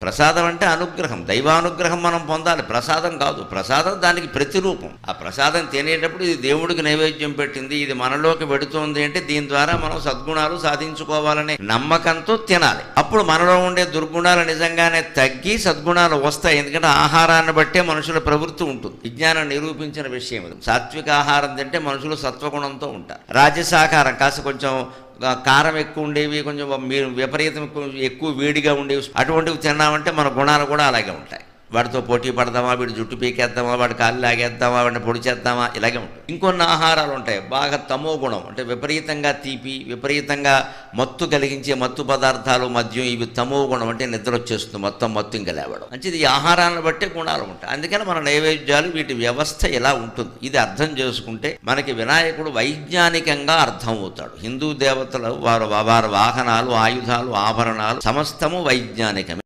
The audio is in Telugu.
ప్రసాదం అంటే అనుగ్రహం, దైవానుగ్రహం మనం పొందాలి, ప్రసాదం కాదు. ప్రసాదం దానికి ప్రతిరూపం. ఆ ప్రసాదం తినేటప్పుడు ఇది దేవుడికి నైవేద్యం పెట్టింది, ఇది మనలోకి పెడుతోంది అంటే దీని ద్వారా మనం సద్గుణాలు సాధించుకోవాలనే నమ్మకంతో తినాలి. అప్పుడు మనలో ఉండే దుర్గుణాలు నిజంగానే తగ్గి సద్గుణాలు వస్తాయి. ఎందుకంటే ఆహారాన్ని బట్టే మనుషుల ప్రవృత్తి ఉంటుంది. విజ్ఞానం నిరూపించిన విషయం ఇది. సాత్విక ఆహారం తింటే మనుషులు సత్వగుణంతో ఉంటారు. రాజసాహారం కాస్త కొంచెం కారం ఎక్కువ ఉండేవి, కొంచెం మీరు విపరీతం ఎక్కువ వేడిగా ఉండేవి, అటువంటివి తిన్నామంటే మన గుణాలు కూడా అలాగే ఉంటాయి. వాడితో పోటీ పడదామా, వీడి జుట్టు పీకేద్దామా, వాడి కాళ్ళు లాగేద్దామా, వాడిని పొడి చేద్దామా, ఇలాగే ఉంటుంది. ఇంకొన్ని ఆహారాలు ఉంటాయి బాగా తమో గుణం, అంటే విపరీతంగా తీపి, విపరీతంగా మత్తు కలిగించే మత్తు పదార్థాలు, మద్యం, ఇవి తమో గుణం, అంటే నిద్ర వచ్చేస్తుంది, మొత్తం మత్తు ఇంకా లేవడం. మంచిది. ఈ ఆహారాలను బట్టే గుణాలు ఉంటాయి. అందుకని మన నైవేద్యాలు, వీటి వ్యవస్థ ఇలా ఉంటుంది. ఇది అర్థం చేసుకుంటే మనకి వినాయకుడు వైజ్ఞానికంగా అర్థం అవుతాడు. హిందూ దేవతలు వారి వాహనాలు, ఆయుధాలు, ఆభరణాలు సమస్తము వైజ్ఞానికమే.